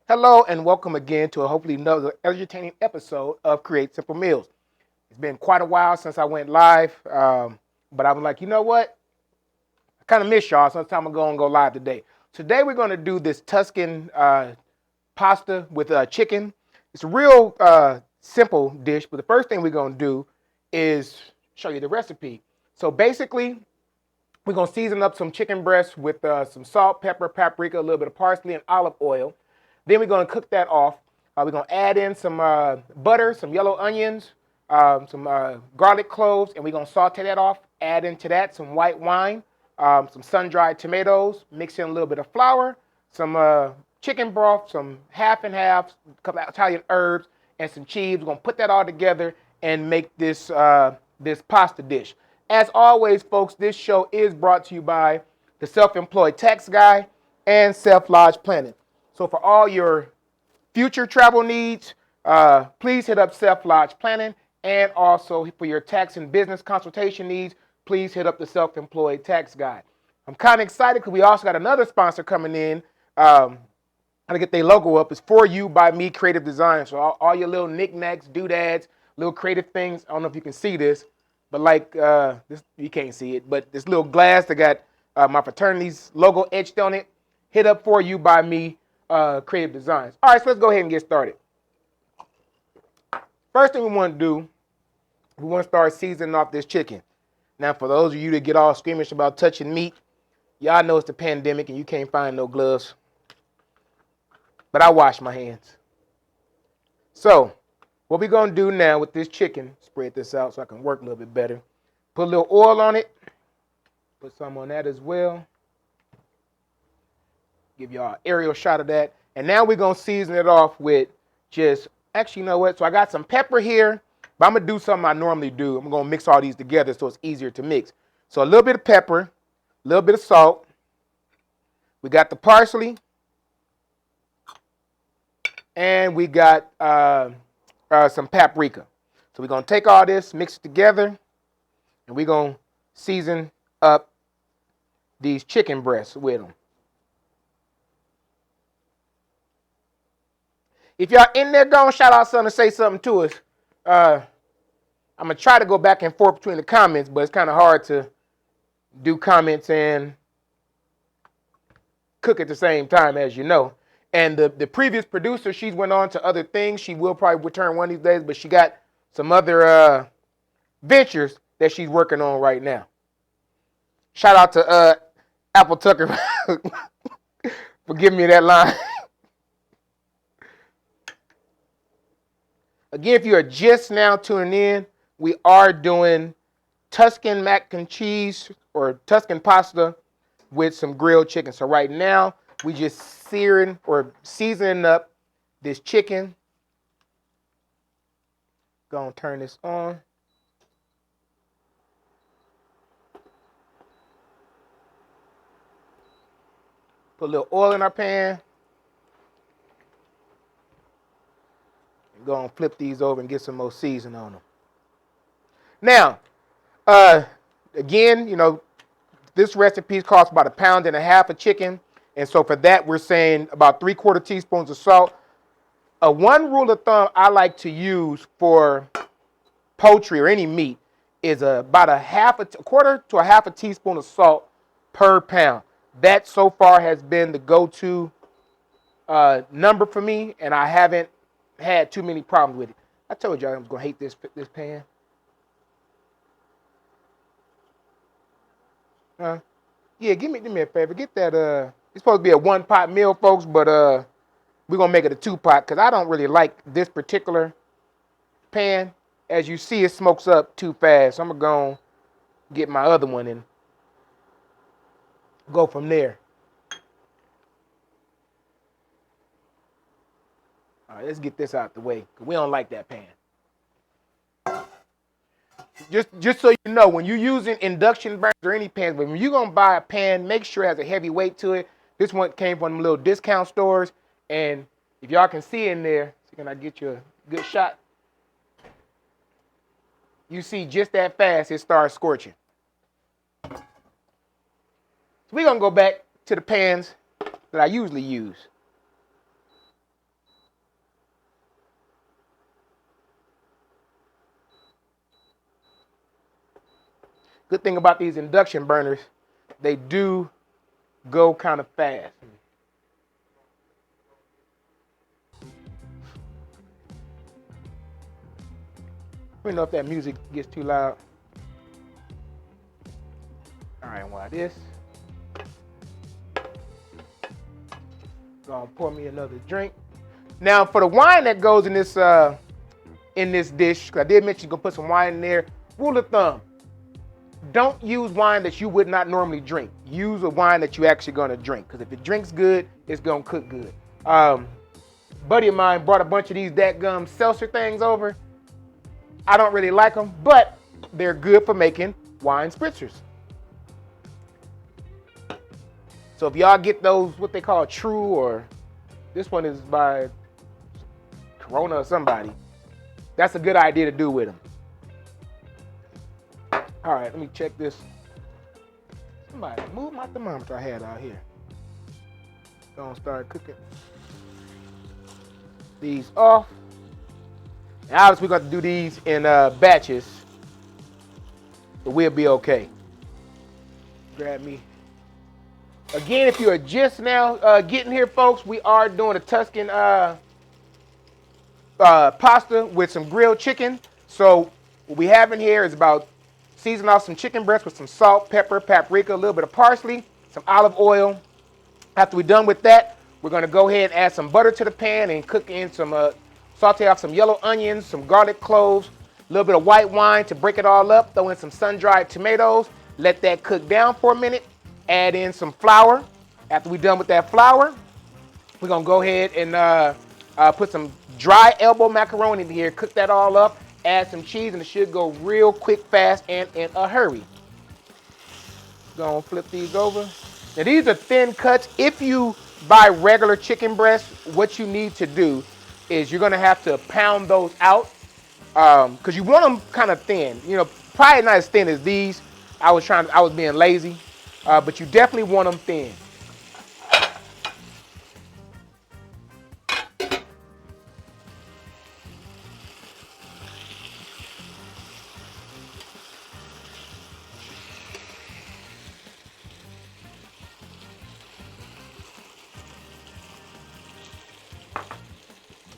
Hello and welcome again to a hopefully another entertaining episode of Create Simple Meals. It's been quite a while since I went live, but I was like, you know what? I kind of miss y'all, so it's time to go live today. Today we're going to do this Tuscan pasta with chicken. It's a real simple dish, but the first thing we're going to do is show you the recipe. So basically, we're going to season up some chicken breasts with some salt, pepper, paprika, a little bit of parsley, and olive oil. Then we're going to cook that off. We're going to add in some butter, some yellow onions, some garlic cloves, and we're going to saute that off. Add into that some white wine, some sun-dried tomatoes, mix in a little bit of flour, some chicken broth, some half and half, a couple of Italian herbs, and some cheese. We're going to put that all together and make this, this pasta dish. As always, folks, this show is brought to you by the Self-Employed Tax Guy and Self-Lodge Planning. So for all your future travel needs, please hit up Self-Lodge Planning. And also for your tax and business consultation needs, please hit up the Self-Employed Tax Guide. I'm kind of excited because we also got another sponsor coming in. How to get their logo up. It's For You by Me Creative Design. So all your little knickknacks, doodads, little creative things. I don't know if you can see this, but like this, you can't see it. But this little glass that got my fraternity's logo etched on it. Hit up For You by Me Creative Designs. All right, so let's go ahead and get started. First thing we want to do, we want to start seasoning off this chicken. Now, for those of you that get all squeamish about touching meat, y'all know it's the pandemic and you can't find no gloves. But I wash my hands. So, what we're going to do now with this chicken, spread this out so I can work a little bit better. Put a little oil on it. Put some on that as well. Give y'all an aerial shot of that. And now we're going to season it off with just, actually, you know what? So I got some pepper here, but I'm going to do something I normally do. I'm going to mix all these together so it's easier to mix. So a little bit of pepper, a little bit of salt. We got the parsley. And we got some paprika. So we're going to take all this, mix it together, and we're going to season up these chicken breasts with them. If y'all in there, go and shout out something and say something to us. I'm going to try to go back and forth between the comments, but it's kind of hard to do comments and cook at the same time, as you know. And the previous producer, she's went on to other things. She will probably return one of these days, but she got some other ventures that she's working on right now. Shout out to Apple Tucker for giving me that line. Again, if you are just now tuning in, we are doing Tuscan mac and cheese or Tuscan pasta with some grilled chicken. So right now, we just searing or seasoning up this chicken. Gonna turn this on. Put a little oil in our pan. And go and flip these over and get some more seasoning on them. Now, again, you know, this recipe costs about 1.5 pounds of chicken. And so for that, we're saying about 3/4 teaspoons of salt. One rule of thumb I like to use for poultry or any meat is about a quarter to a half a teaspoon of salt per pound. That so far has been the go-to number for me, and I haven't had too many problems with it. I told you I was going to hate this pan. Yeah, do me a favor. Get that, it's supposed to be a 1-pot meal, folks, but we're going to make it a 2-pot because I don't really like this particular pan. As you see, it smokes up too fast. So I'm going to go get my other one and go from there. All right, let's get this out the way because we don't like that pan. Just so you know, when you're using induction burners or any pans, but when you're going to buy a pan, make sure it has a heavy weight to it. This one came from them little discount stores, and if y'all can see in there, Can I get you a good shot? You see just that fast it starts scorching. So we're going to go back to the pans that I usually use. Good thing about these induction burners, they do go kind of fast. Let me know if that music gets too loud. All right, while this, gonna pour me another drink. Now for the wine that goes in this dish, because I did mention you're gonna put some wine in there. Rule of thumb: don't use wine that you would not normally drink. Use a wine that you actually gonna drink, because if it drinks good, it's gonna cook good. Buddy of mine brought a bunch of these dadgum seltzer things over. I don't really like them, but they're good for making wine spritzers. So if y'all get those, what they call True, or this one is by Corona or somebody, that's a good idea to do with them. All right, let me check this. Somebody move my thermometer I had out here. Gonna start cooking these off. And obviously we're going to do these in batches, but we'll be okay. Grab me. Again, if you are just now getting here, folks, we are doing a Tuscan pasta with some grilled chicken. So what we have in here is about season off some chicken breast with some salt, pepper, paprika, a little bit of parsley, some olive oil. After we're done with that, we're going to go ahead and add some butter to the pan and cook in some saute off some yellow onions, some garlic cloves, a little bit of white wine to break it all up. Throw in some sun-dried tomatoes. Let that cook down for a minute. Add in some flour. After we're done with that flour, we're going to go ahead and put some dry elbow macaroni in here. Cook that all up. Add some cheese, and it should go real quick, fast, and in a hurry. Going to flip these over. Now, these are thin cuts. If you buy regular chicken breasts, what you need to do is you're gonna have to pound those out because you want them kind of thin. You know, probably not as thin as these. I was being lazy, but you definitely want them thin.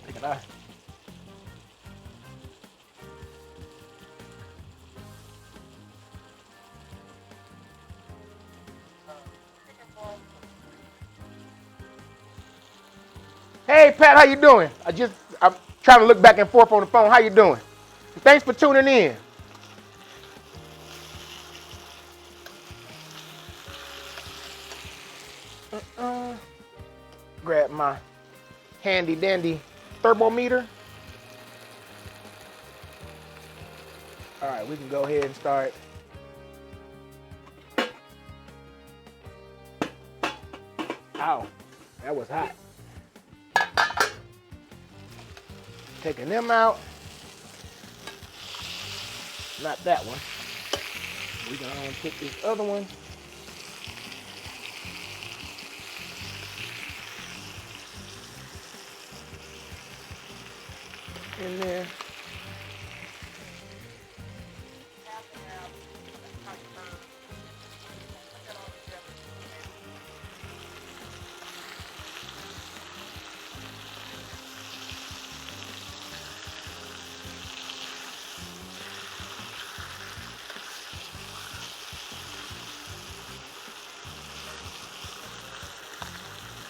Take it out. Hey Pat, how you doing? I'm trying to look back and forth on the phone. How you doing? Thanks for tuning in. Grab my handy dandy thermometer. All right, we can go ahead and start. Ow, that was hot. Taking them out. Not that one. We're gonna put this other one. In there.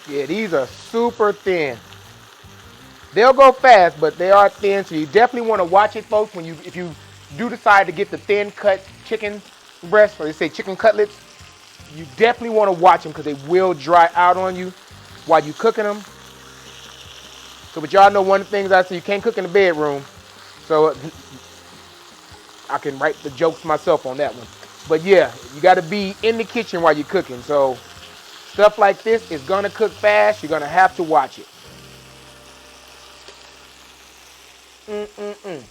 Yeah, these are super thin. They'll go fast, but they are thin, so you definitely want to watch it, folks. If you do decide to get the thin cut chicken breast, or they say chicken cutlets, you definitely want to watch them because they will dry out on you while you're cooking them. So, but y'all know one of the things I say, you can't cook in the bedroom. So I can write the jokes myself on that one. But yeah, you got to be in the kitchen while you're cooking. So stuff like this is going to cook fast. You're going to have to watch it. I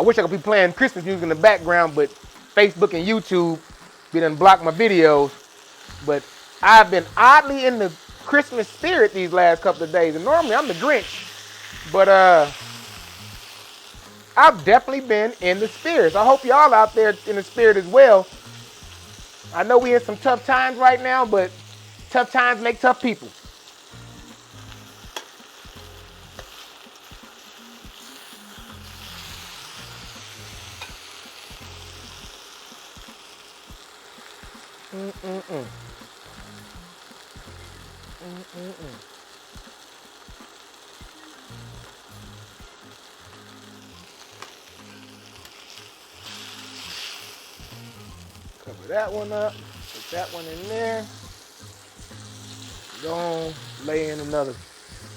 wish I could be playing Christmas music in the background, but Facebook and YouTube done blocked my videos. But I've been oddly in the Christmas spirit these last couple of days. And normally I'm the Grinch. But I've definitely been in the spirit. So I hope y'all out there in the spirit as well. I know we in some tough times right now, but tough times make tough people. Cover that one up. Put that one in there. Go on, lay in another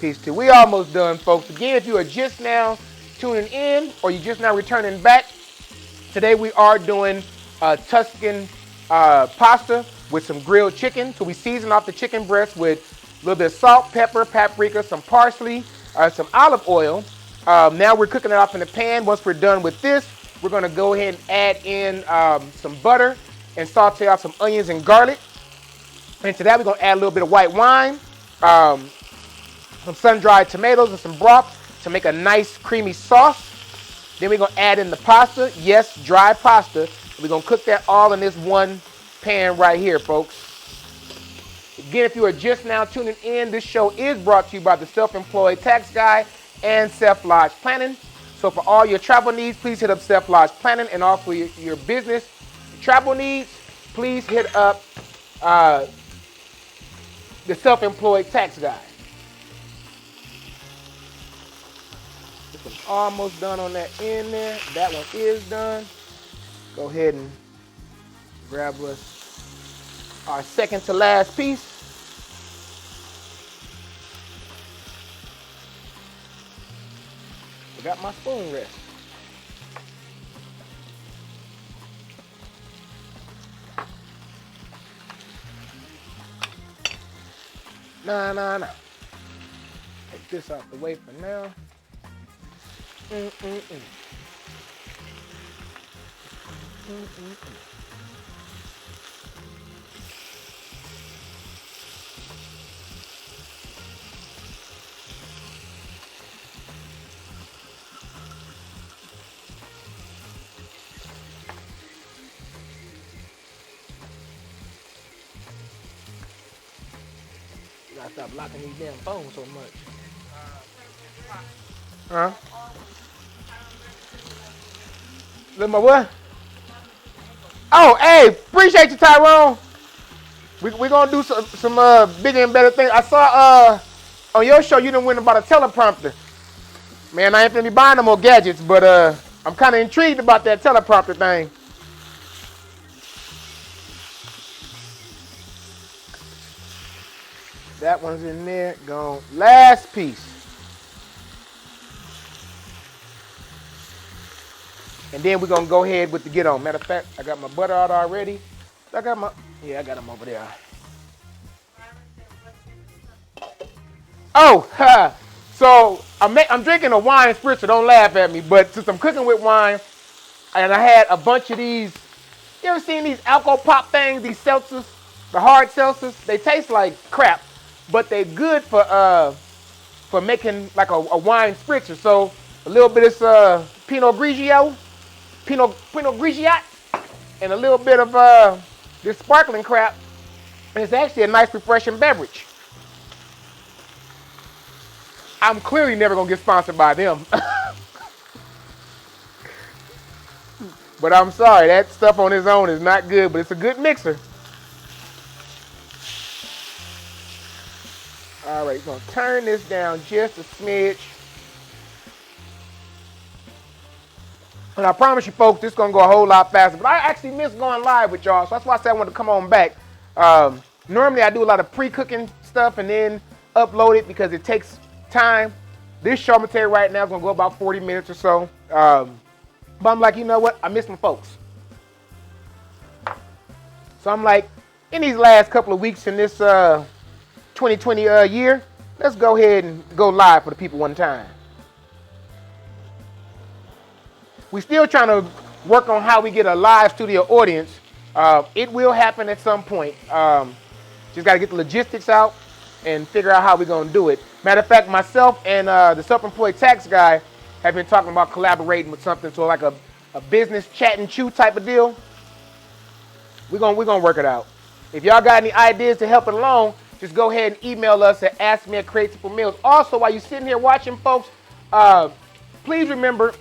piece too. We almost done, folks. Again, if you are just now tuning in or you just now returning back, today we are doing Tuscan pasta with some grilled chicken. So we season off the chicken breast with a little bit of salt, pepper, paprika, some parsley, some olive oil. Now we're cooking it off in the pan. Once we're done with this, we're going to go ahead and add in some butter and saute off some onions and garlic. And to that, we're going to add a little bit of white wine, some sun-dried tomatoes, and some broth to make a nice creamy sauce. Then we're going to add in the pasta. Yes, dry pasta. We're going to cook that all in this one pan right here, folks. Again, if you are just now tuning in, this show is brought to you by the Self-Employed Tax Guy and Self Lodge Planning. So for all your travel needs, please hit up Self Lodge Planning, and all for your business travel needs, please hit up the Self-Employed Tax Guy. This one's almost done on that end there. That one is done. Go ahead and grab us our second to last piece. Got my spoon rest. Nah. Take this out the way for now. I stop locking these damn phones so much. Huh? Look my what? Oh, hey, appreciate you, Tyrone. We're gonna do some bigger and better things. I saw on your show you done win about a teleprompter. Man, I ain't gonna be buying no more gadgets, but I'm kind of intrigued about that teleprompter thing. That one's in there. Gone. Last piece. And then we're going to go ahead with the get on. Matter of fact, I got my butter out already. I got them over there. Oh, so I'm drinking a wine spritzer. Don't laugh at me. But since I'm cooking with wine, and I had a bunch of these. You ever seen these alcohol pop things, these seltzers, the hard seltzers? They taste like crap, but they're good for making like a wine spritzer. So a little bit of Pinot Grigio, and a little bit of this sparkling crap. And it's actually a nice, refreshing beverage. I'm clearly never gonna get sponsored by them. But I'm sorry, that stuff on its own is not good, but it's a good mixer. All right, gonna turn this down just a smidge. And I promise you folks, this is gonna go a whole lot faster, but I actually miss going live with y'all, so that's why I said I wanted to come on back. Normally I do a lot of pre-cooking stuff and then upload it because it takes time. This show I'm gonna tell you right now is gonna go about 40 minutes or so. But I'm like, you know what? I miss my folks. So I'm like, in these last couple of weeks in this 2020 year, let's go ahead and go live for the people one time. We're still trying to work on how we get a live studio audience. It will happen at some point. Just got to get the logistics out and figure out how we're going to do it. Matter of fact, myself and the self-employed tax guy have been talking about collaborating with something, so like a business chat and chew type of deal. We're gonna work it out. If y'all got any ideas to help it along, just go ahead and email us at askme@createsimple.meals. Also, while you're sitting here watching, folks, please remember,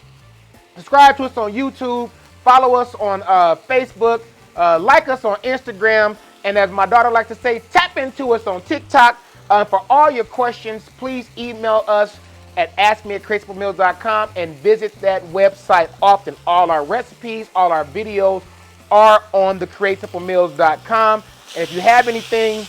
subscribe to us on YouTube, follow us on Facebook, like us on Instagram, and as my daughter likes to say, tap into us on TikTok. For all your questions, please email us at askme@createsimple.meals.com and visit that website often. All our recipes, all our videos are on the createsimple.meals.com. And if you have anything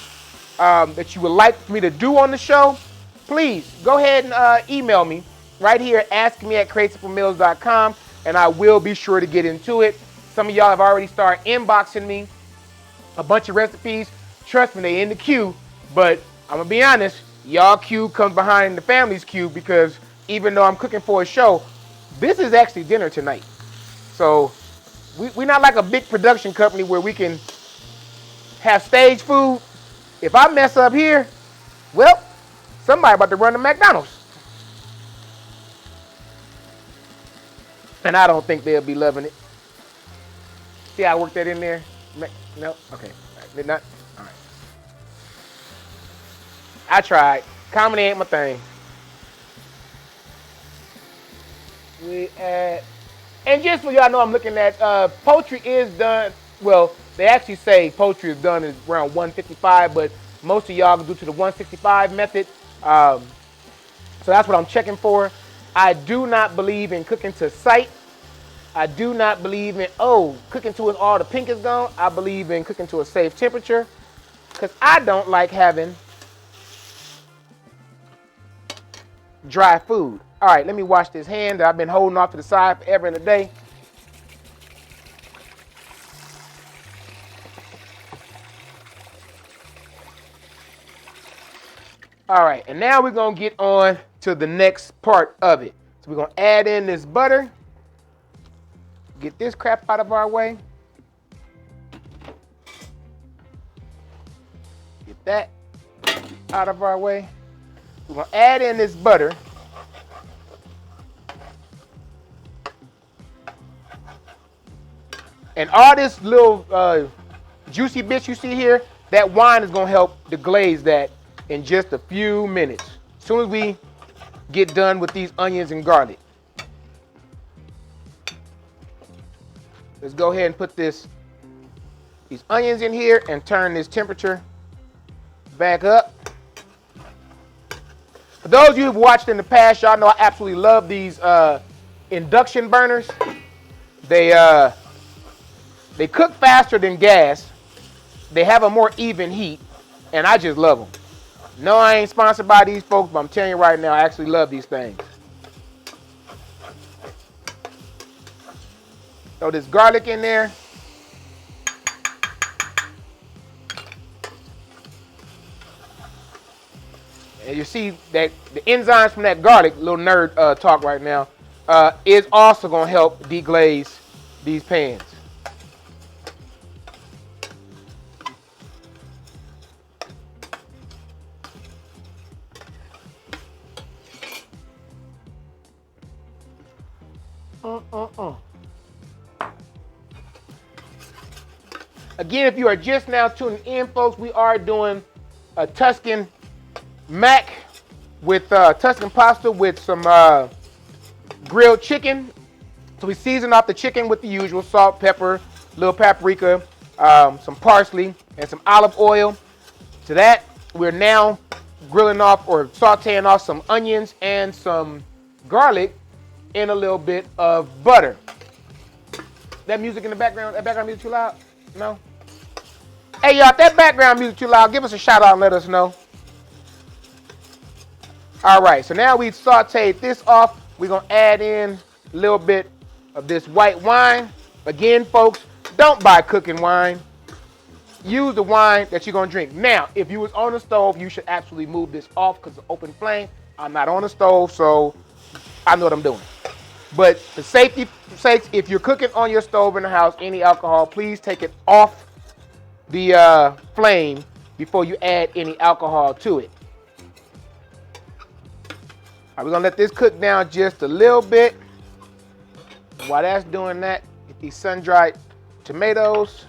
that you would like me to do on the show, please go ahead and email me right here at askme@createsimple.meals.com, and I will be sure to get into it. Some of y'all have already started inboxing me a bunch of recipes. Trust me, they in the queue, but I'm gonna be honest, y'all queue comes behind the family's queue, because even though I'm cooking for a show, this is actually dinner tonight. So we're not like a big production company where we can have stage food. If I mess up here, well, somebody about to run to McDonald's. And I don't think they'll be loving it. See how I worked that in there? No? Okay. Did not? All right. I tried. Comedy ain't my thing. And just so y'all know, I'm looking at poultry is done. Well, they actually say poultry is done is around 155, but most of y'all do to the 165 method. So that's what I'm checking for. I do not believe in cooking to sight. I do not believe in, cooking to it all the pink is gone. I believe in cooking to a safe temperature, because I don't like having dry food. All right, let me wash this hand that I've been holding off to the side forever and a day. All right, and now we're going to get on to the next part of it. So we're going to add in this butter. Get this crap out of our way. Get that out of our way. We're going to add in this butter. And all this little juicy bits you see here, that wine is going to help deglaze that in just a few minutes. As soon as we get done with these onions and garlic. Let's go ahead and put these onions in here and turn this temperature back up. For those of you who've watched in the past, y'all know I absolutely love these induction burners. They cook faster than gas. They have a more even heat, and I just love them. No, I ain't sponsored by these folks, but I'm telling you right now, I actually love these things. Throw this garlic in there. And you see that the enzymes from that garlic, little nerd talk right now, is also going to help deglaze these pans. Again, if you are just now tuning in, folks, we are doing a Tuscan mac with Tuscan pasta with some grilled chicken. So we season off the chicken with the usual salt, pepper, little paprika, some parsley, and some olive oil. To that, we're now grilling off or sauteing off some onions and some garlic in a little bit of butter. That music in the background, that background music too loud? No? Hey, y'all, if that background music too loud, give us a shout out and let us know. All right, so now we've sauteed this off. We're going to add in a little bit of this white wine. Again, folks, don't buy cooking wine. use the wine that you're gonna drink. Now, if you was on the stove, you should absolutely move this off because it's open flame. I'm not on the stove, so I know what I'm doing. But for safety sakes, if you're cooking on your stove in the house, any alcohol, please take it off the flame before you add any alcohol to it. All right, we're gonna let this cook down just a little bit. While that's doing that, get these sun-dried tomatoes.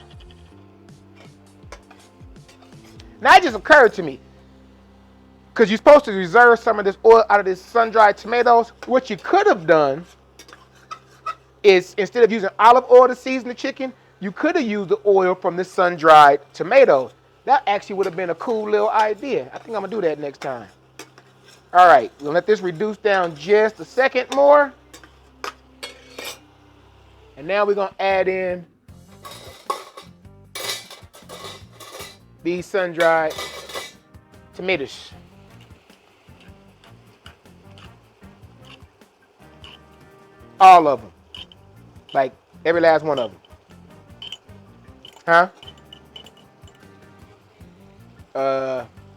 Now it just occurred to me, because you're supposed to reserve some of this oil out of this sun-dried tomatoes. What you could have done is, instead of using olive oil to season the chicken, you could have used the oil from the sun-dried tomatoes. That actually would have been a cool little idea. I think I'm gonna do that next time. All right, we'll let this reduce down just a second more. And now we're gonna add in these sun-dried tomatoes. All of them. Like every last one of them. Huh?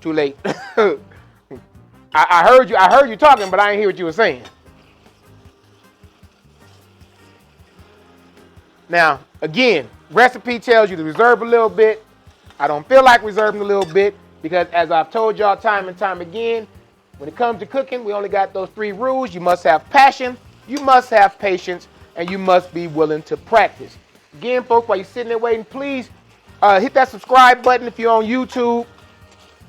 Too late. I heard you talking, but I didn't hear what you were saying. Now, again, recipe tells you to reserve a little bit. I don't feel like reserving a little bit because, as I've told y'all time and time again, when it comes to cooking, we only got those 3 rules. You must have passion, you must have patience, and you must be willing to practice. Again, folks, while you're sitting there waiting, please hit that subscribe button if you're on YouTube,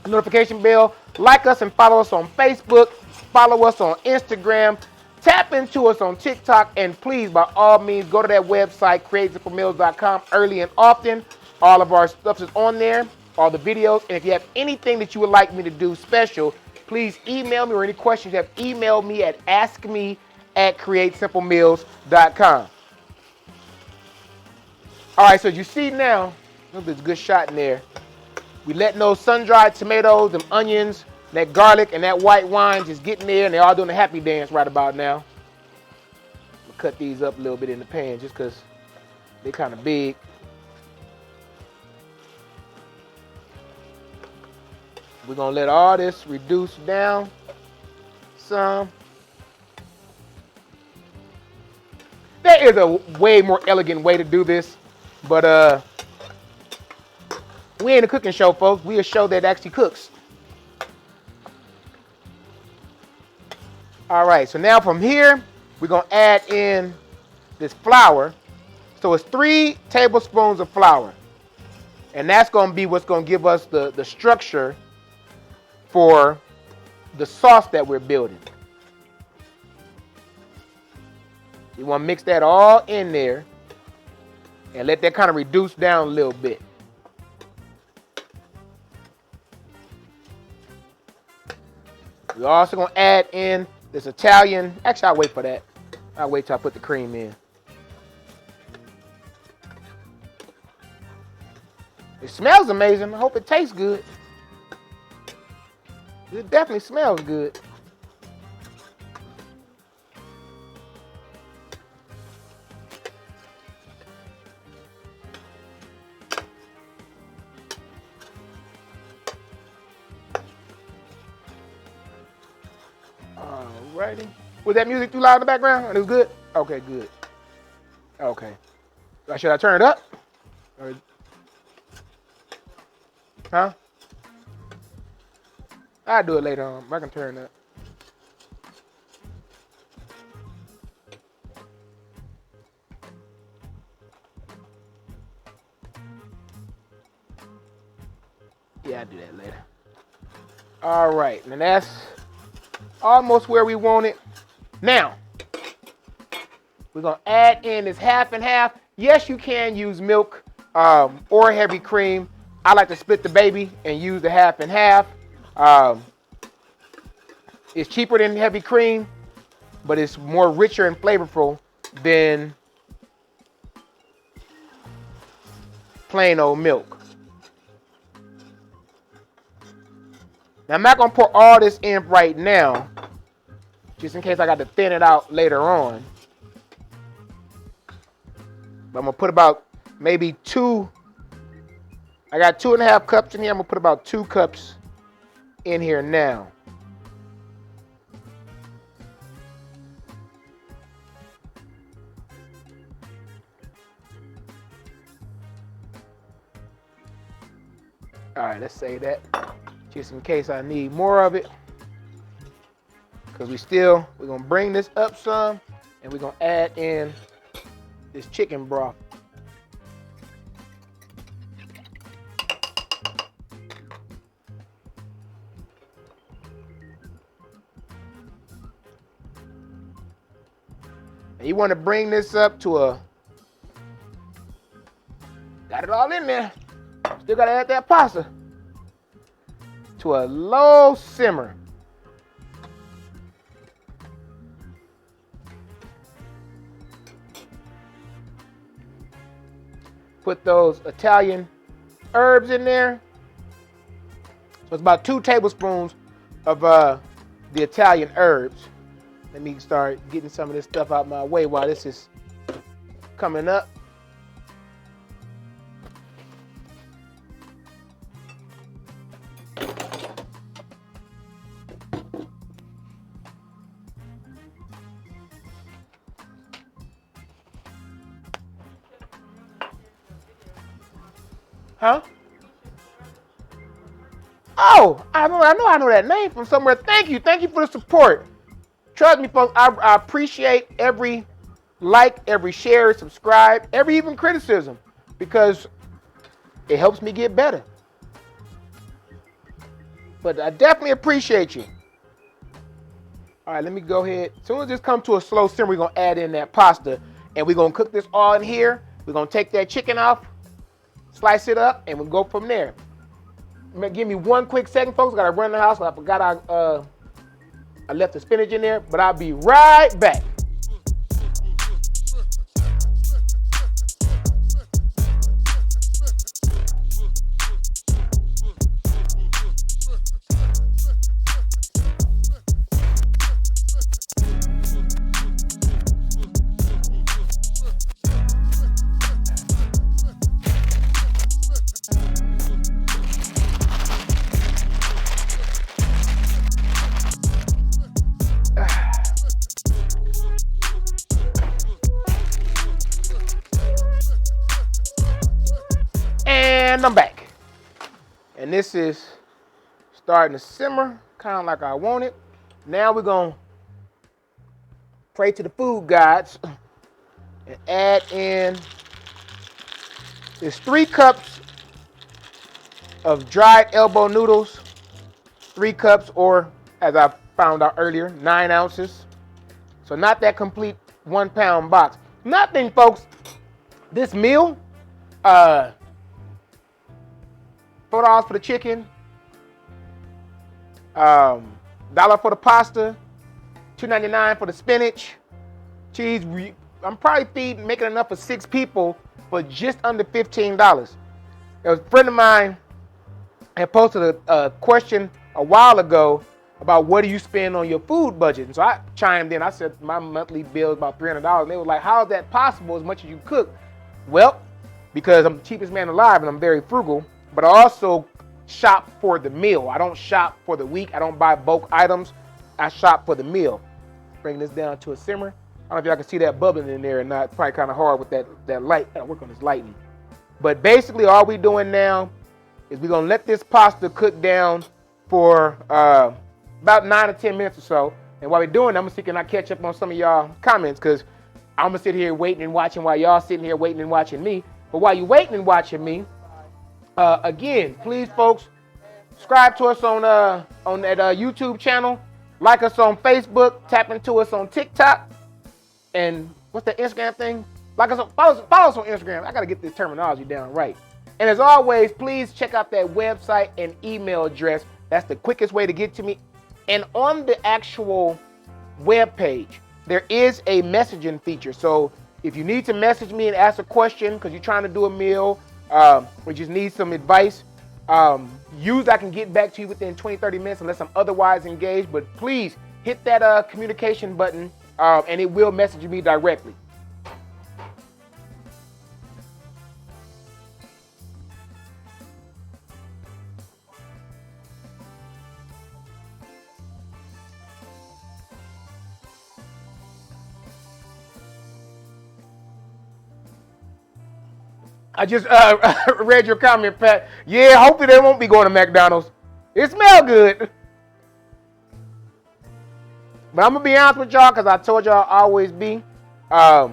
notification bell, like us and follow us on Facebook, follow us on Instagram, tap into us on TikTok, and please, by all means, go to that website, createsimplemeals.com, early and often. All of our stuff is on there, all the videos, and if you have anything that you would like me to do special, please email me, or any questions you have, email me at askme@createsimplemeals.com. All right, so you see now, there's a good shot in there. We letting those sun-dried tomatoes, them onions, that garlic, and that white wine just getting there, and they're all doing a happy dance right about now. We'll cut these up a little bit in the pan just because they're kind of big. We're going to let all this reduce down some. There is a way more elegant way to do this, but we ain't a cooking show, folks. We a show that actually cooks. All right, so now from here, we're going to add in this flour. So it's 3 tablespoons of flour. And that's going to be what's going to give us the structure for the sauce that we're building. You want to mix that all in there and let that kind of reduce down a little bit. We're also going to add in this Italian. Actually, I'll wait for that. I'll wait till I put the cream in. It smells amazing. I hope it tastes good. It definitely smells good. Alrighty. Was that music too loud in the background? It was good? Okay, good. Okay. Should I turn it up? Or... Huh? I'll do it later on. I can turn it up. Yeah, I'll do that later. All right. And that's almost where we want it. Now, we're going to add in this half and half. Yes, you can use milk or heavy cream. I like to split the baby and use the half and half. It's cheaper than heavy cream, but it's more richer and flavorful than plain old milk. Now, I'm not going to pour all this in right now, just in case I got to thin it out later on. But I'm going to put about maybe 2 I got 2.5 cups in here. I'm gonna put about 2 cups in here now. All right, let's save that just in case I need more of it. Because we're gonna bring this up some, and we're gonna add in this chicken broth. And you want to bring this up to got it all in there. Still gotta add that pasta to a low simmer. Put those Italian herbs in there. So it's about 2 tablespoons of the Italian herbs. Let me start getting some of this stuff out my way while this is coming up. Huh? Oh, I know that name from somewhere. Thank you for the support. Trust me, folks, I appreciate every like, every share, subscribe, every even criticism, because it helps me get better. But I definitely appreciate you. All right, let me go ahead. As soon as this comes to a slow simmer, we're going to add in that pasta, and we're going to cook this all in here. We're going to take that chicken off, slice it up, and we'll go from there. Give me 1 quick second, folks. I got to run the house. I forgot I left the spinach in there, but I'll be right back. And I'm back. And this is starting to simmer, kind of like I want it. Now we're going to pray to the food gods and add in this 3 cups of dried elbow noodles, 3 cups, or as I found out earlier, 9 ounces. So not that complete 1 pound box. Nothing, folks. This meal, $4 for the chicken, $1 for the pasta, $2.99 for the spinach, cheese. I'm probably making enough for 6 people for just under $15. There was a friend of mine had posted a question a while ago about what do you spend on your food budget. And so I chimed in. I said my monthly bill is about $300. And they were like, how is that possible as much as you cook? Well, because I'm the cheapest man alive and I'm very frugal. But I also shop for the meal. I don't shop for the week. I don't buy bulk items. I shop for the meal. Bring this down to a simmer. I don't know if y'all can see that bubbling in there or not. It's probably kind of hard with that light. I gotta work on this lighting. But basically all we're doing now is we're going to let this pasta cook down for about 9 or 10 minutes or so. And while we're doing it, I'm going to see can I catch up on some of y'all comments, because I'm going to sit here waiting and watching while y'all sitting here waiting and watching me. But while you're waiting and watching me, again, please, folks, subscribe to us on that YouTube channel. Like us on Facebook. Tap into us on TikTok. And what's the Instagram thing? Like us, follow us on Instagram. I got to get this terminology down right. And as always, please check out that website and email address. That's the quickest way to get to me. And on the actual web page, there is a messaging feature. So if you need to message me and ask a question because you're trying to do a meal, or just need some advice, I can get back to you within 20-30 minutes unless I'm otherwise engaged. But please hit that communication button and it will message me directly. I just read your comment, Pat. Yeah, hopefully they won't be going to McDonald's. It smells good. But I'm going to be honest with y'all because I told y'all I always be. I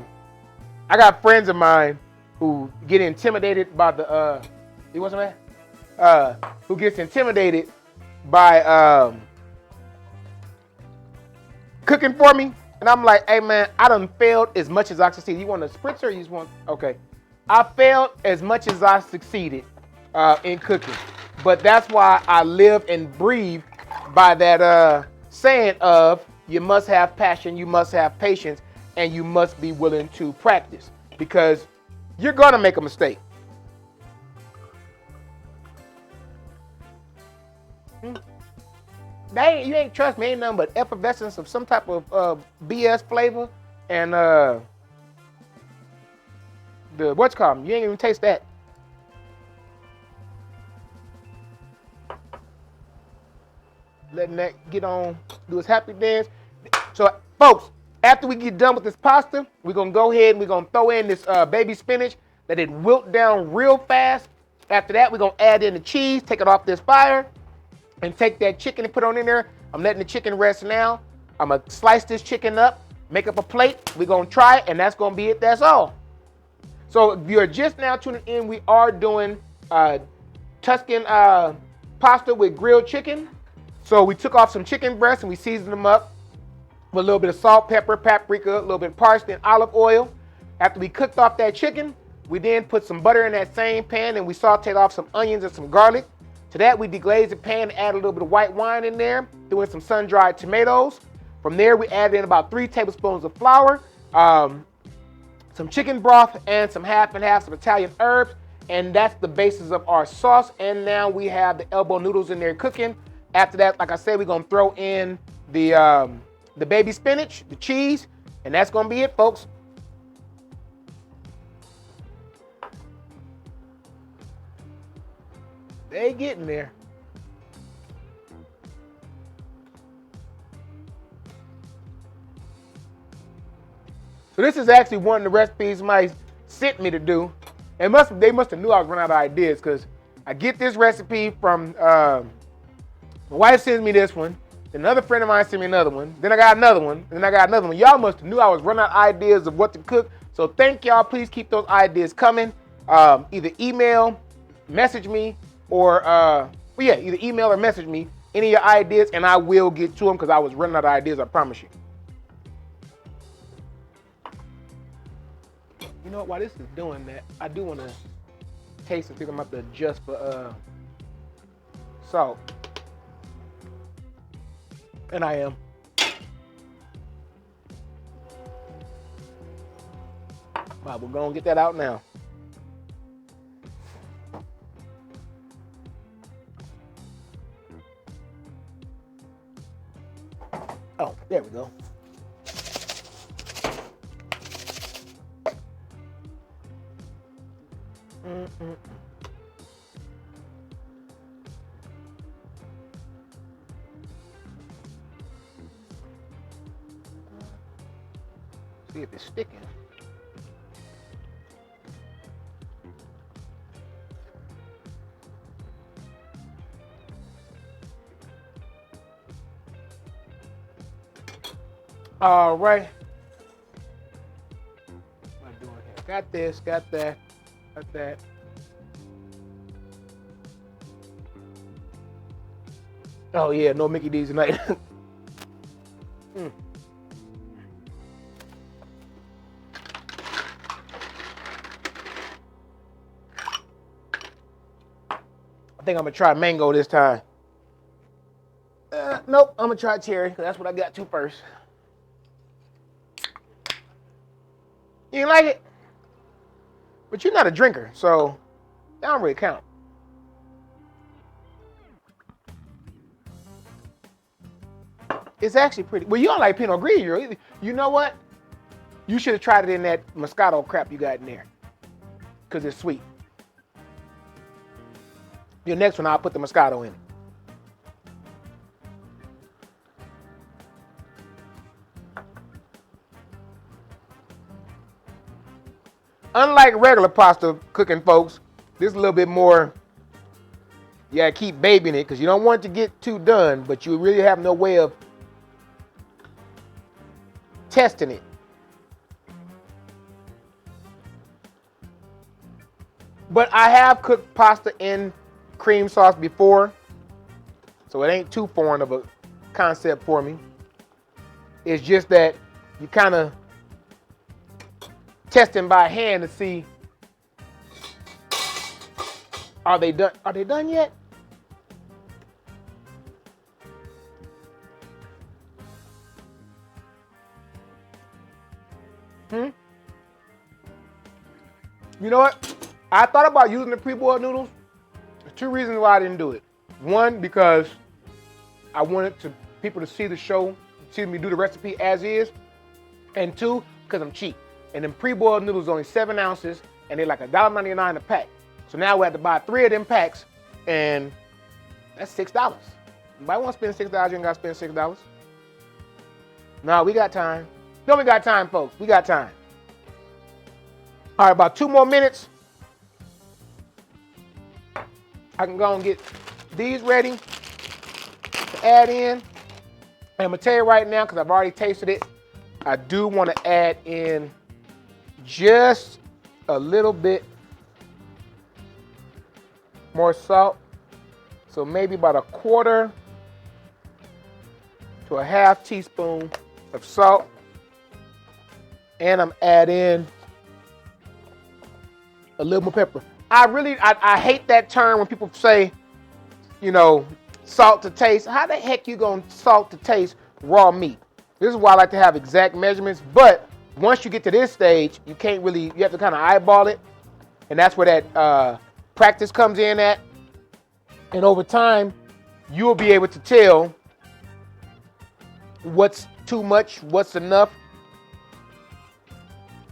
got friends of mine who get intimidated by the, you want some of that? Who gets intimidated by cooking for me. And I'm like, hey man, I done failed as much as I succeeded. You want a spritzer or you just want, okay. I failed as much as I succeeded in cooking. But that's why I live and breathe by that saying of you must have passion, you must have patience, and you must be willing to practice because you're gonna make a mistake. You ain't trust me, ain't nothing but effervescence of some type of BS flavor and the what's called. You ain't even taste that. Letting that get on, do his happy dance. So, folks, after we get done with this pasta, we're gonna go ahead and we're gonna throw in this baby spinach. Let it wilt down real fast. After that, we're gonna add in the cheese, take it off this fire, and take that chicken and put it on in there. I'm letting the chicken rest now. I'm gonna slice this chicken up, make up a plate. We're gonna try it, and that's gonna be it. That's all. So if you're just now tuning in, we are doing Tuscan pasta with grilled chicken. So we took off some chicken breasts and we seasoned them up with a little bit of salt, pepper, paprika, a little bit of parsley, and olive oil. After we cooked off that chicken, we then put some butter in that same pan and we sauteed off some onions and some garlic. To that, we deglazed the pan, added a little bit of white wine in there, threw in some sun-dried tomatoes. From there, we added in about 3 tablespoons of flour, some chicken broth, and some half and half, some Italian herbs. And that's the basis of our sauce. And now we have the elbow noodles in there cooking. After that, like I said, we're gonna throw in the baby spinach, the cheese, and that's gonna be it, folks. They getting there. So this is actually one of the recipes somebody sent me to do. And they must have knew I was running out of ideas because I get this recipe from my wife sends me this one. Then another friend of mine sent me another one. Then I got another one. Then I got another one. Y'all must have knew I was running out of ideas of what to cook. So thank y'all. Please keep those ideas coming. Either email, message me, or either email or message me any of your ideas, and I will get to them because I was running out of ideas. I promise you. You know what? While this is doing that, I do want to taste and think I'm about to adjust for salt. And I am. Wow, we're going to get that out now. Oh, there we go. See if it's sticking. All right. What am I doing here? Got this, got that, got that. Oh yeah, no Mickey D's tonight. I think I'm gonna try mango this time. Nope, I'm gonna try cherry because that's what I got to first. You didn't like it? But you're not a drinker, so that don't really count. It's actually pretty. Well, you don't like Pinot Grigio. You know what? You should have tried it in that Moscato crap you got in there because it's sweet. Your next one, I'll put the Moscato in it. unlike regular pasta cooking, folks, this is a little bit more, you gotta keep babying it because you don't want it to get too done, but you really have no way of testing it. But I have cooked pasta in cream sauce before, so it ain't too foreign of a concept for me. It's just that you kind of testing by hand to see, are they done? Are they done yet? You know what? I thought about using the pre-boiled noodles. There's two reasons why I didn't do it. One, because I wanted people to see the show, see me do the recipe as is. And two, because I'm cheap. And then pre-boiled noodles are only 7 ounces, and they're like $1.99 a pack. So now we have to buy 3 of them packs, and that's $6. Anybody want to spend $6? You ain't got to spend $6. No, we got time. No, we got time, folks. We got time. All right, about 2 more minutes. I can go and get these ready to add in. And I'm going to tell you right now, because I've already tasted it, I do want to add in just a little bit more salt. So maybe about 1/4 to 1/2 teaspoon of salt. And I'm adding a little more pepper. I hate that term when people say, you know, salt to taste. How the heck you gonna salt to taste raw meat? This is why I like to have exact measurements. But once you get to this stage, you can't really, you have to kind of eyeball it. And that's where that practice comes in at. And over time, you'll be able to tell what's too much, what's enough,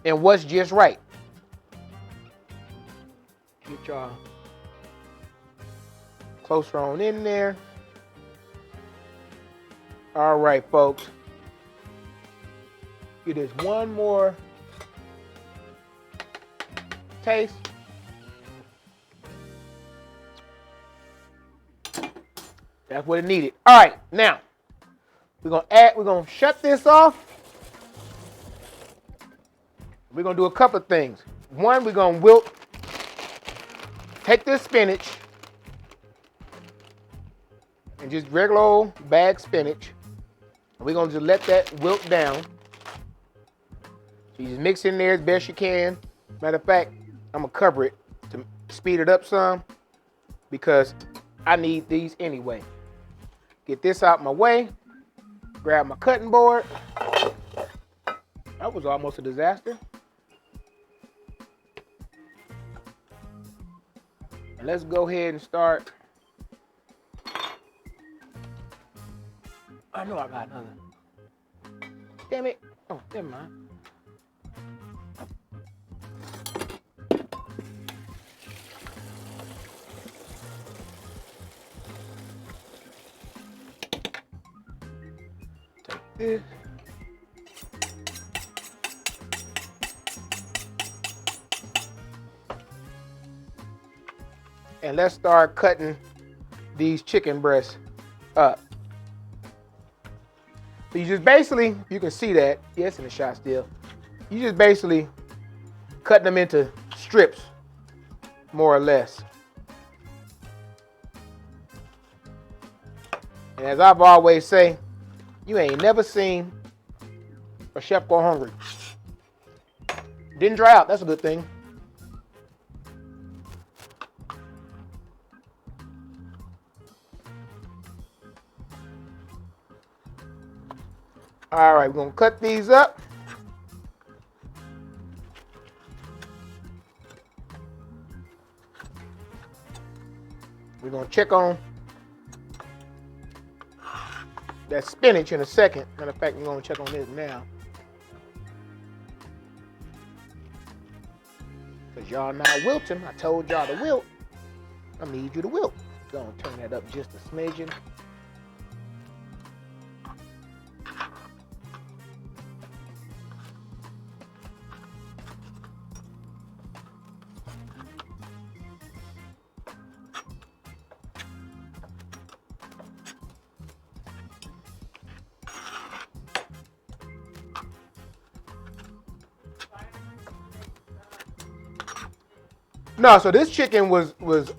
and what's just right. Get y'all closer on in there. All right, folks. Get this one more taste. That's what it needed. All right, now we're gonna shut this off. We're gonna do a couple of things. One, we're gonna take this spinach and just regular old bagged spinach. And we're gonna just let that wilt down. So you just mix in there as best you can. Matter of fact, I'm gonna cover it to speed it up some because I need these anyway. Get this out my way. Grab my cutting board. That was almost a disaster. And let's go ahead and start. I know I got another. Damn it. Oh, never mind. Take this. And let's start cutting these chicken breasts up. So you just basically, you can see that, yes, in the shot still. You just basically cut them into strips, more or less. And as I've always say, you ain't never seen a chef go hungry. Didn't dry out, that's a good thing. All right, we're gonna cut these up. We're gonna check on that spinach in a second. Matter of fact, we're gonna check on this now. Cause y'all not wilting. I told y'all to wilt. I need you to wilt. Gonna turn that up just a smidgen. No, so this chicken was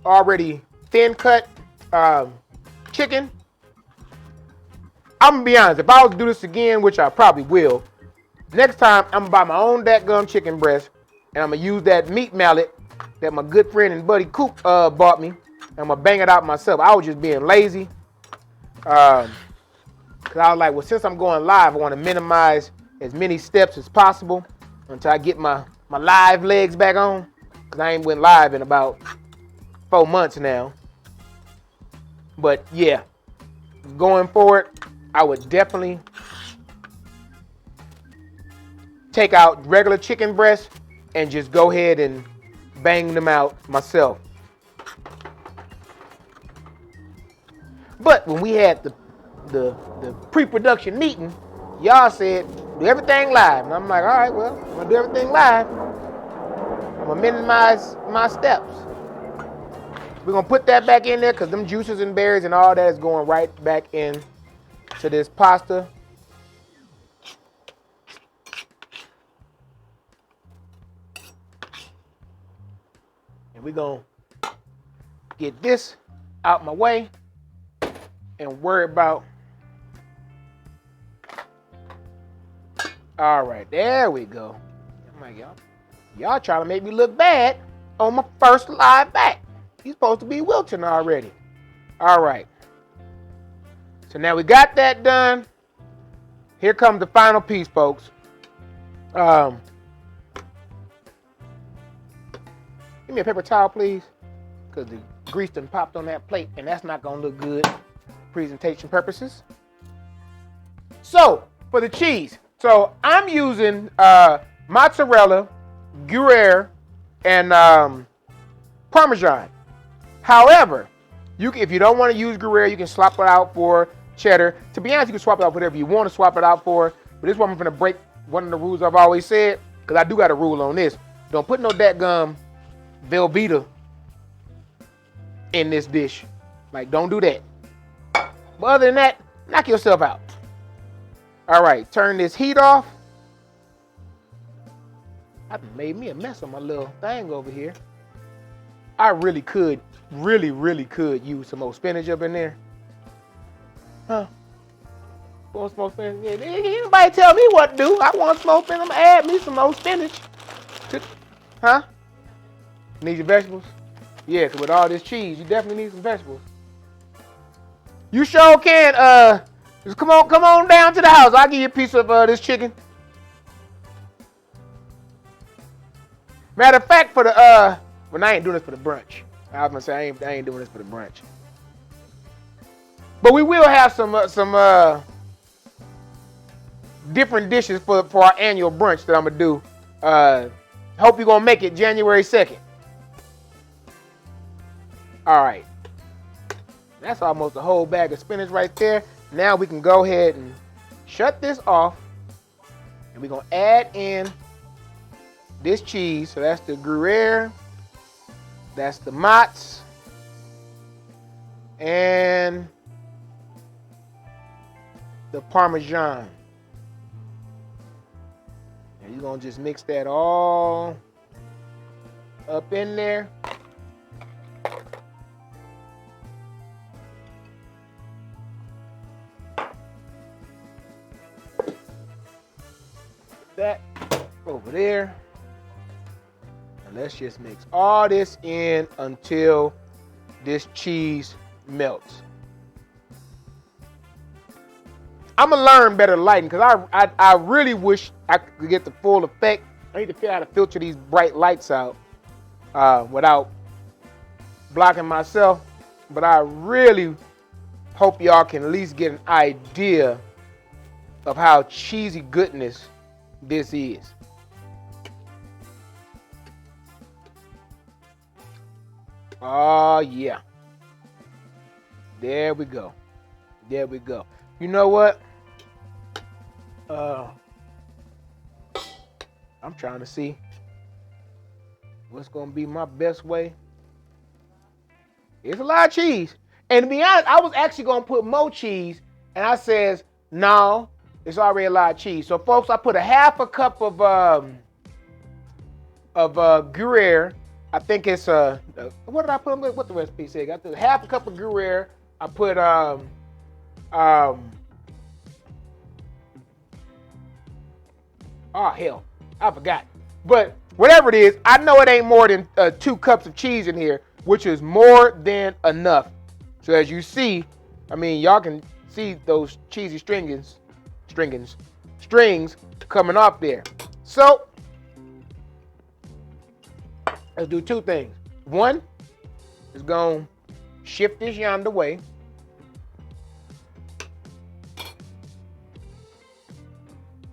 already thin cut chicken. I'm gonna be honest, if I was to do this again, which I probably will, next time I'm gonna buy my own dadgum chicken breast, and I'm gonna use that meat mallet that my good friend and buddy Coop bought me. I'm gonna bang it out myself. I was just being lazy. Cause I was like, well, since I'm going live, I want to minimize as many steps as possible until I get my live legs back on. Cause I ain't went live in about 4 months now. But yeah, going forward, I would definitely take out regular chicken breasts and just go ahead and bang them out myself. But when we had the pre-production meeting, y'all said do everything live. And I'm like, all right, well, I'm gonna do everything live. I'm gonna minimize my steps. We're gonna put that back in there because them juices and berries and all that is going right back in to this pasta. And we're gonna get this out my way and worry about. All right, there we go. I'm like, y'all trying to make me look bad on my first live back. He's supposed to be wilting already. All right. So now we got that done. Here comes the final piece, folks. Give me a paper towel, please, because the grease done popped on that plate, and that's not gonna look good for presentation purposes. So for the cheese, so I'm using mozzarella, Gruyere, and Parmesan. However, if you don't want to use Gruyere, you can swap it out for cheddar. To be honest, you can swap it out for whatever you want to swap it out for. But this one I'm going to break one of the rules I've always said, because I do got a rule on this. Don't put no dadgum Velveeta in this dish. Like, don't do that. But other than that, knock yourself out. All right, turn this heat off. I made me a mess on my little thing over here. I really could use some more spinach up in there. Huh? Want some more spinach? Yeah, anybody tell me what to do? I want some more spinach. I'm gonna add me some more spinach. Huh? Need your vegetables? Yeah, because with all this cheese, you definitely need some vegetables. You sure can. Just come on down to the house. I'll give you a piece of this chicken. Matter of fact, for the well, I ain't doing this for the brunch. I was gonna say I ain't doing this for the brunch. But we will have some different dishes for our annual brunch that I'm gonna do. Hope you're gonna make it January 2nd. All right. That's almost a whole bag of spinach right there. Now we can go ahead and shut this off, and we're gonna add in this cheese. So that's the Gruyere, that's the mozz, and the Parmesan. And you're gonna just mix that all up in there. That over there. And let's just mix all this in until this cheese melts. I'm gonna learn better lighting because I really wish I could get the full effect. I need to figure out how to filter these bright lights out without blocking myself. But I really hope y'all can at least get an idea of how cheesy goodness this is. Oh yeah. There we go. There we go. You know what? I'm trying to see what's gonna be my best way. It's a lot of cheese. And to be honest, I was actually gonna put more cheese, and I says, no, it's already a lot of cheese. So folks, I put a half a cup of Gruyere. I think it's what did I put? What the recipe say? I put half a cup of Gruyere. I put oh hell, I forgot. But whatever it is, I know it ain't more than 2 cups of cheese in here, which is more than enough. So as you see, I mean, y'all can see those cheesy strings coming off there. So let's do 2 things. One is gonna shift this yonder way.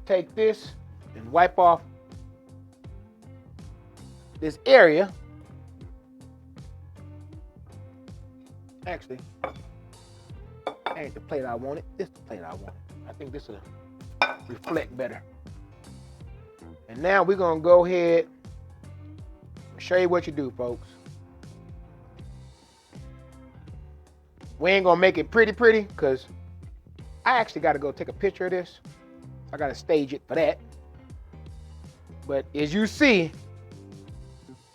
Take this and wipe off this area. Actually, that ain't the plate I wanted. This is the plate I wanted. I think this will reflect better. And now we're gonna go ahead and show you what you do, folks. We ain't gonna make it pretty, because I actually gotta go take a picture of this. I gotta stage it for that. But as you see,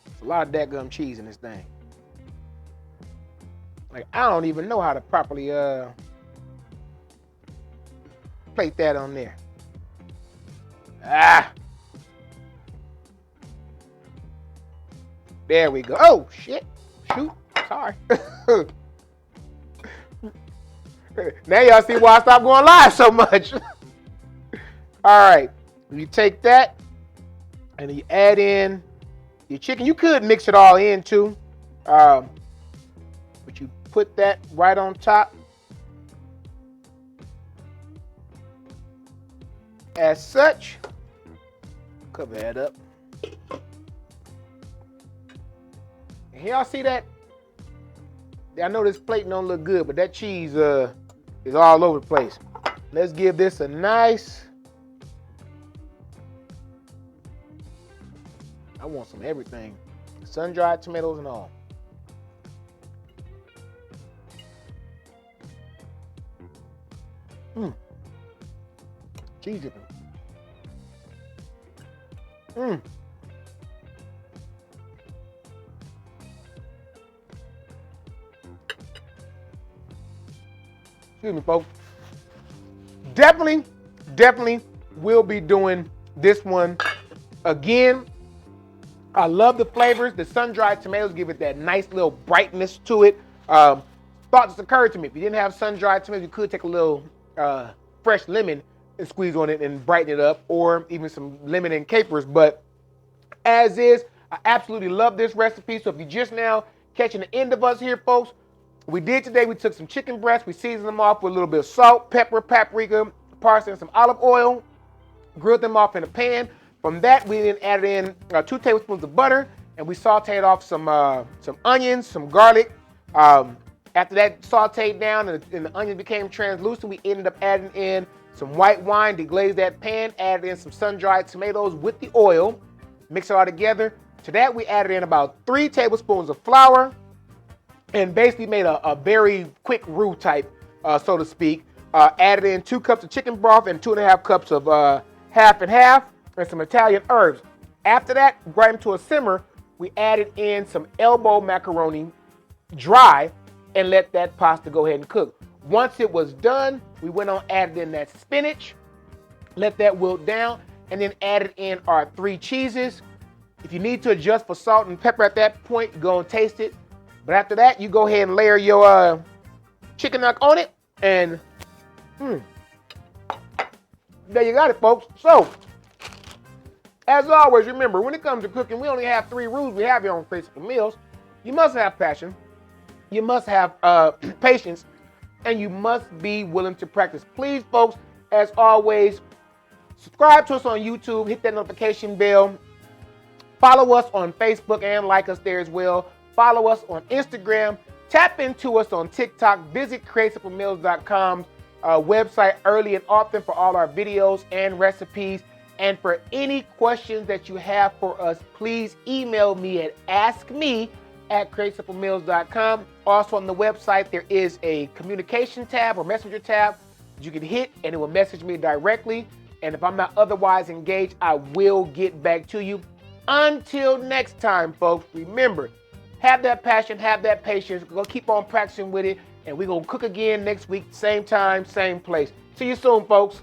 there's a lot of dadgum cheese in this thing. Like, I don't even know how to properly plate that on there. There we go. Oh shit. Shoot. Sorry. Now y'all see why I stopped going live so much. All right. You take that and you add in your chicken. You could mix it all in too. But you put that right on top. As such, cover that up. And y'all see that? I know this plate don't look good, but that cheese is all over the place. Let's give this a nice. I want some everything. Sun-dried tomatoes and all. Cheese dipping. Excuse me, folks. Definitely will be doing this one again. I love the flavors. The sun-dried tomatoes give it that nice little brightness to it. Thought just occurred to me. If you didn't have sun-dried tomatoes, you could take a little fresh lemon and squeeze on it and brighten it up, or even some lemon and capers. But as is, I absolutely love this recipe. So if you're just now catching the end of us here, folks, we took some chicken breasts, we seasoned them off with a little bit of salt, pepper, paprika, parsley, and some olive oil, grilled them off in a pan. From that, we then added in 2 tablespoons of butter, and we sauteed off some onions, some garlic. After that sauteed down and the onions became translucent, we ended up adding in some white wine, deglazed that pan, added in some sun-dried tomatoes with the oil, mix it all together. To that, we added in about 3 tablespoons of flour, and basically made a very quick roux type, so to speak. Added in 2 cups of chicken broth and 2.5 cups of half and half, and some Italian herbs. After that, brought them to a simmer. We added in some elbow macaroni dry and let that pasta go ahead and cook. Once it was done, we went on, added in that spinach, let that wilt down, and then added in our 3 cheeses. If you need to adjust for salt and pepper at that point, you go and taste it. But after that, you go ahead and layer your chicken nug on it, and there you got it, folks. So, as always, remember, when it comes to cooking, we only have 3 rules we have here on Create Simple Meals. You must have passion, you must have patience, and you must be willing to practice. Please, folks, as always, subscribe to us on YouTube, hit that notification bell, follow us on Facebook and like us there as well. Follow us on Instagram, tap into us on TikTok, visit CreateSimpleMeals.com website early and often for all our videos and recipes. And for any questions that you have for us, please email me at askme@CreateSimpleMeals.com. Also on the website, there is a communication tab or messenger tab that you can hit, and it will message me directly. And if I'm not otherwise engaged, I will get back to you. Until next time, folks, remember, have that passion, have that patience. We're going to keep on practicing with it, and we're going to cook again next week, same time, same place. See you soon, folks.